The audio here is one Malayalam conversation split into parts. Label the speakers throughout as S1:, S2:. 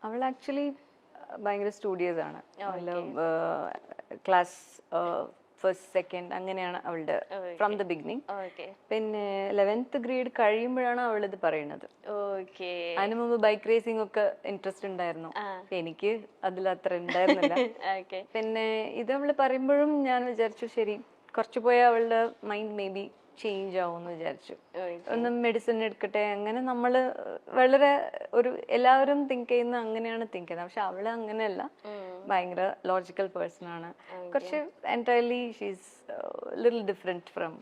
S1: അവൾ ആക്ച്വലി ഭയങ്കര സ്റ്റുഡിയോസ് ആണ്. ക്ലാസ് ഫസ്റ്റ് സെക്കൻഡ് അങ്ങനെയാണ് അവളുടെ ഫ്രം ദ ബിഗിനിങ്. പിന്നെ 11th ഗ്രേഡ് കഴിയുമ്പോഴാണ് അവൾ ഇത് പറയുന്നത്. അതിനു മുമ്പ് ബൈക്ക് റേസിംഗ് ഒക്കെ ഇൻട്രസ്റ്റ് ഉണ്ടായിരുന്നു. എനിക്ക് അതിൽ അത്ര ഉണ്ടായിരുന്നില്ല. പിന്നെ ഇത് അവള് പറയുമ്പോഴും ഞാൻ വിചാരിച്ചു ശരി കുറച്ചു പോയാൽ അവളുടെ മൈൻഡ് മേ ബി ചേഞ്ച് ആവുമെന്ന് വിചാരിച്ചു. ഒന്ന് മെഡിസിൻ എടുക്കട്ടെ, അങ്ങനെ നമ്മള് വളരെ ഒരു എല്ലാവരും തിങ്ക് ചെയ്യുന്ന അങ്ങനെയാണ് തിങ്ക് ചെയ്യുന്നത്. പക്ഷെ അവള് അങ്ങനെയല്ല, ഭയങ്കര ലോജിക്കൽ പേഴ്സൺ ആണ്. കുറച്ച് entirely she's little different from.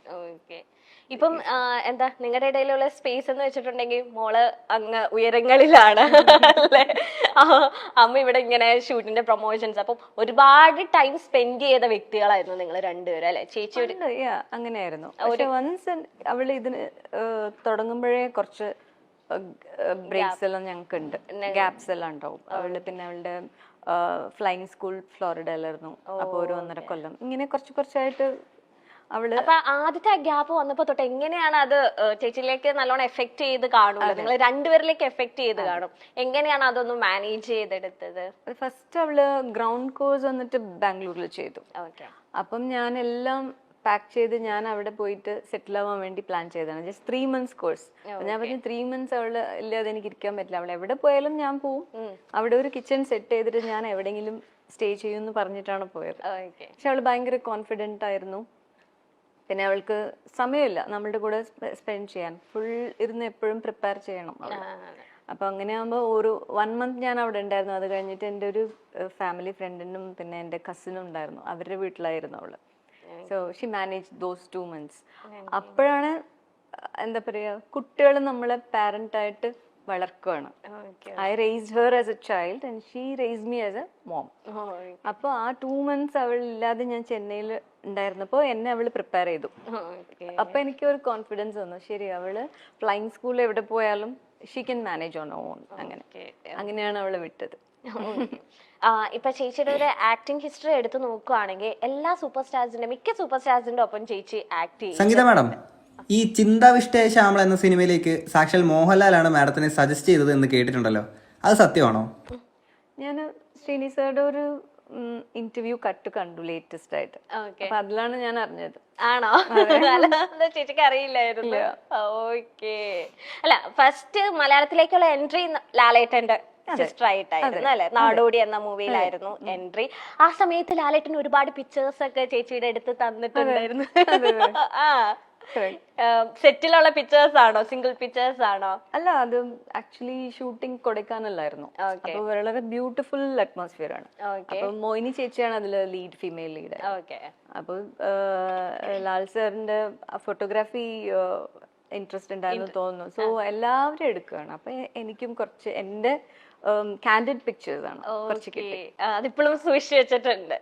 S2: ഇപ്പം എന്താ നിങ്ങളുടെ ഇടയിലുള്ള സ്പേസ് എന്ന് വെച്ചിട്ടുണ്ടെങ്കിൽ മോള് അങ്ങ് ഉയരങ്ങളിലാണ് അല്ലേ? അമ്മ ഇവിടെ ഇങ്ങനെ ഷൂട്ടിന്റെ പ്രൊമോഷൻസ്, അപ്പം ഒരുപാട് ടൈം സ്പെൻഡ് ചെയ്ത വ്യക്തികളായിരുന്നു നിങ്ങൾ രണ്ടുപേരും അല്ലെ? ചേച്ചി
S1: അങ്ങനെയായിരുന്നു. വൺസ് അവള് ഇതിന് തുടങ്ങുമ്പോഴേ കുറച്ച് ബ്രേക്സ് എല്ലാം ഞങ്ങൾക്ക് ഉണ്ട്, ഗ്യാപ്സ് എല്ലാം ഉണ്ടാവും. അവളുടെ പിന്നെ അവളുടെ ഫ്ലൈയിങ് സ്കൂൾ ഫ്ലോറിഡയിലായിരുന്നു. അപ്പൊ ഒരു 1.5 കൊല്ലം ഇങ്ങനെ കുറച്ചായിട്ട് അവള്.
S2: അപ്പൊ ആദ്യത്തെ ഗ്യാപ്പ് വന്നപ്പോ തൊട്ട് എങ്ങനെയാണ് അത് ചേച്ചിയിലേക്ക് നല്ലോണം എഫക്ട് ചെയ്ത് കാണുമല്ലോ, നിങ്ങൾ രണ്ടുപേരിലേക്ക് എഫക്ട് ചെയ്ത് കാണും, എങ്ങനെയാണ് അതൊന്ന് മാനേജ് ചെയ്തെടുത്തത്?
S1: ഫസ്റ്റ് അവള് ഗ്രൗണ്ട് കോഴ്സ് വന്നിട്ട് ബാംഗ്ലൂരിൽ ചെയ്തു. അപ്പം ഞാൻ എല്ലാം പാക്ക് ചെയ്ത് ഞാൻ അവിടെ പോയിട്ട് സെറ്റിൽ ആവാൻ വേണ്ടി പ്ലാൻ ചെയ്തതാണ്. Just 3 months course. ഞാൻ പറഞ്ഞു 3 months അവള് ഇല്ലാതെ എനിക്ക് ഇരിക്കാൻ പറ്റില്ല, അവൾ എവിടെ പോയാലും ഞാൻ പോവും, അവിടെ ഒരു കിച്ചൺ സെറ്റ് ചെയ്തിട്ട് ഞാൻ എവിടെയെങ്കിലും സ്റ്റേ ചെയ്യുമെന്ന് പറഞ്ഞിട്ടാണ് പോയത്. പക്ഷെ അവള് ഭയങ്കര കോൺഫിഡന്റ് ആയിരുന്നു. പിന്നെ അവൾക്ക് സമയമില്ല നമ്മളുടെ കൂടെ സ്പെൻഡ് ചെയ്യാൻ, ഫുൾ ഇരുന്ന് എപ്പോഴും പ്രിപ്പയർ ചെയ്യണം. അപ്പൊ അങ്ങനെയാകുമ്പോൾ ഒരു 1 month ഞാൻ അവിടെ ഉണ്ടായിരുന്നു. അത് കഴിഞ്ഞിട്ട് എൻ്റെ ഒരു ഫാമിലി ഫ്രണ്ടിനും പിന്നെ എൻ്റെ കസിനും ഉണ്ടായിരുന്നു, അവരുടെ വീട്ടിലായിരുന്നു അവള്. So she manage those 2 months. അപ്പോഴാണ് എന്താ പറയാ, കുട്ടികൾ നമ്മളെ പാരന്റ് ആയിട്ട് വളർക്കുകയാണ്. I raised her as a child and she raised me as a mom. അപ്പൊ ആ 2 months അവൾ ഇല്ലാതെ ഞാൻ ചെന്നൈയിൽ ഉണ്ടായിരുന്നപ്പോ എന്നെ അവള് പ്രിപ്പയർ ചെയ്തു. അപ്പൊ എനിക്ക് ഒരു കോൺഫിഡൻസ് വന്നു, ശരി അവള് ഫ്ലൈയിങ് സ്കൂളിൽ എവിടെ പോയാലും she can manage on on. അങ്ങനെയാണ് അവള് വിട്ടത്.
S2: ഇപ്പൊ ചേച്ചിയുടെ ഒരു ആക്ടിംഗ് ഹിസ്റ്ററി എടുത്ത് നോക്കുകയാണെങ്കിൽ എല്ലാ സൂപ്പർ സ്റ്റാർസിന്റെ മിക്ക സൂപ്പർ സ്റ്റാർസിന്റെ ഒപ്പം ചേച്ചി ആക്ട് ചെയ്യും.
S3: സംഗീത മാഡം, ഈ ചിന്താവിഷ്ടയ ശ്യാമള എന്ന സിനിമയിലേക്ക് സാക്ഷാൽ മോഹൻലാലാണ് മാഡത്തിനെ സജസ്റ്റ് ചെയ്തത് എന്ന് കേട്ടിട്ടുണ്ടല്ലോ, അത് സത്യമാണോ?
S1: ഞാൻ ശ്രീനി സാറുടെ ഒരു ഇന്റർവ്യൂ കട്ട് കണ്ടു ലേറ്റസ്റ്റ് ആയിട്ട്. അപ്പൊ അതിലാണ് ഞാൻ അറിഞ്ഞത്.
S2: ആണോ? ചേച്ചിക്ക് അറിയില്ലായിരുന്നു. ഓക്കെ. അല്ല, ഫസ്റ്റ് മലയാളത്തിലേക്കുള്ള എൻട്രി ലാലേട്ടന്റെ സിസ്റ്റർ ആയിട്ടായിരുന്നു അല്ലെ? നാടോടി എന്ന മൂവിയിലായിരുന്നു എൻട്രി. ആ സമയത്ത് ലാലേട്ടൻ ഒരുപാട് പിക്ചേഴ്സ് ഒക്കെ ചേച്ചിയുടെ അടുത്ത് തന്നിട്ടുണ്ടായിരുന്നു. സെറ്റിലുള്ള പിക്ചേഴ്സ് ആണോ, സിംഗിൾ പിക്ചേഴ്സ് ആണോ?
S1: അല്ല, അത് ആക്ച്വലി ഷൂട്ടിംഗ് കൊടൈക്കനാലിലായിരുന്നു. അപ്പൊ വളരെ ബ്യൂട്ടിഫുൾ അറ്റ്മോസ്ഫിയർ ആണ്. അപ്പൊ മോയിനി ചേച്ചിയാണ് അതില് ലീഡ്, ഫീമെയിൽ ലീഡ്. അപ്പൊ ലാൽ സാറിന്റെ ഫോട്ടോഗ്രാഫി ഇൻട്രസ്റ്റ് ഉണ്ടായിരുന്നു തോന്നുന്നു. സോ എല്ലാവരും എടുക്കുകയാണ്. അപ്പൊ എനിക്കും കുറച്ച് എന്റെ കാൻഡിഡ് പിക്ചേഴ്സ് ആണ് കുറച്ച് കിട്ടി.
S2: അതിപ്പോഴും സൂക്ഷിച്ചു വെച്ചിട്ടുണ്ട്.